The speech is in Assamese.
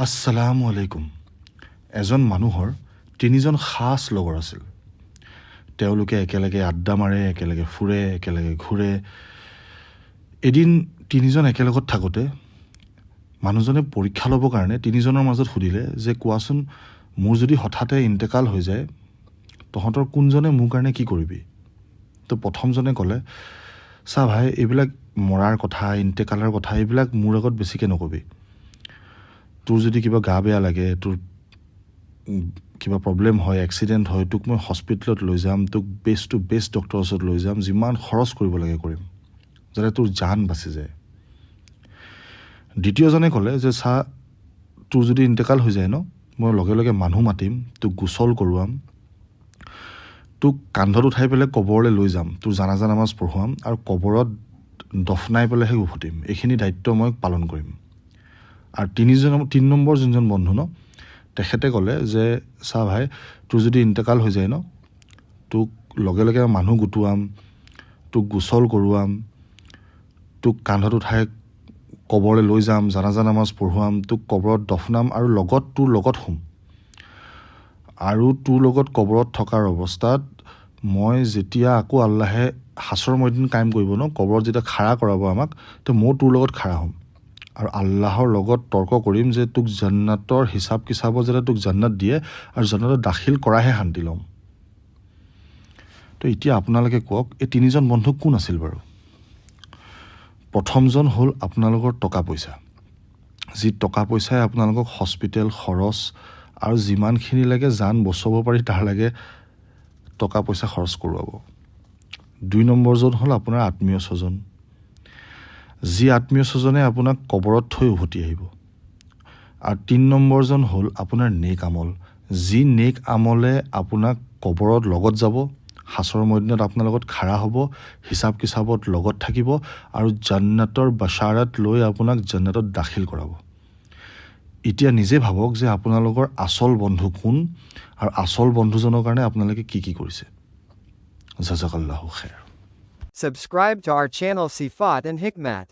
আসসালামু আলাইকুম। এজন মানুহৰ তিনিজন খাছ লগৰ আছিল। তেওঁলোকে একেলগে আড্ডা মাৰে, একেলগে ফুৰে, একেলগে ঘূৰে। এদিন তিনিজন একেলগত থাকোঁতে মানুহজনে পৰীক্ষা ল'বৰ কাৰণে তিনিজনৰ মাজত সুধিলে যে কোৱাচোন, মোৰ যদি হঠাতে ইন্তেকাল হৈ যায়, তহঁতৰ কোনজনে মোৰ কাৰণে কি কৰিবি? তো প্ৰথমজনে ক'লে, চা ভাই, এইবিলাক মৰাৰ কথা, ইন্তেকালৰ কথা এইবিলাক মোৰ আগত বেছিকৈ নকবি। তোৰ যদি কিবা গা বেয়া লাগে, তোৰ কিবা প্ৰব্লেম হয়, এক্সিডেণ্ট হয়, তোক মই হস্পিটেলত লৈ যাম, তোক বেষ্ট টু বেষ্ট ডক্টৰৰ ওচৰত লৈ যাম, যিমান খৰচ কৰিব লাগে কৰিম, যাতে তোৰ জান বাচি যায়। দ্বিতীয়জনে ক'লে যে চা, তোৰ যদি ইন্তেকাল হৈ যায় ন, মই লগে লগে মানুহ মাতিম, তোক গোচল কৰোৱাম, তোক কান্ধত উঠাই পেলাই কবৰলৈ লৈ যাম, তোৰ জানাজা নামাজ পঢ়ুৱাম আৰু কবৰত দফনাই পেলাইহে উভতিম। এইখিনি দায়িত্ব মই পালন কৰিম। আৰু তিনি নম্বৰ যোনজন বন্ধু ন, তেখেতে ক'লে যে চা ভাই, তোৰ যদি ইন্তেকাল হৈ যায় ন, তোক লগে লগে মানুহ গোটোৱাম, তোক গোচল কৰোৱাম, তোক কান্ধত উঠাই কবৰলৈ লৈ যাম, জানাজা নামাজ পঢ়ুৱাম, তোক কবৰত দফনাম আৰু তোৰ লগত শুম। আৰু তোৰ লগত কবৰত থকাৰ অৱস্থাত মই যেতিয়া আকৌ আল্লাহে হাছৰ ময়দান কায়েম কৰিব ন, কবৰত যেতিয়া খাৰা কৰাব আমাক, তো মই তোৰ লগত খাৰা হ'ম আৰু আল্লাহৰ লগত তৰ্ক কৰিম যে তোক জান্নাতৰ হিচাপ কিচাপত যাতে তোক জান্নাত দিয়ে আৰু জান্নাতত দাখিল কৰাহে শান্তি ল'ম। তো এতিয়া আপোনালোকে কওক, এই তিনিজন বন্ধু কোন আছিল বাৰু? প্ৰথমজন হ'ল আপোনালোকৰ টকা পইচা, যি টকা পইচাই আপোনালোকক হস্পিটেল খৰচ আৰু যিমানখিনি লাগে জান বচাব পাৰি তাৰ লাগে টকা পইচা খৰচ কৰোৱাব। 2 নম্বৰজন হ'ল আপোনাৰ আত্মীয় স্বজন, যি আত্মীয় স্বজনে আপোনাক কবৰত থৈ উভতি আহিব। আৰু 3 নম্বৰজন হ'ল আপোনাৰ নেক আমল, যি নেক আমলে আপোনাক কবৰত লগত যাব, হাছৰ ময়দানত আপোনাৰ লগত খাৰা হ'ব, হিচাপ কিচাপত লগত থাকিব আৰু জান্নাতৰ বাশ্বাৰাত লৈ আপোনাক জান্নাতত দাখিল কৰাব। এতিয়া নিজে ভাবক যে আপোনালোকৰ আচল বন্ধু কোন আৰু আচল বন্ধুজনৰ কাৰণে আপোনালোকে কি কি কৰিছে। জাজাকাল্লাহু খাইৰ। Subscribe to our channel Sifat and Hikmat.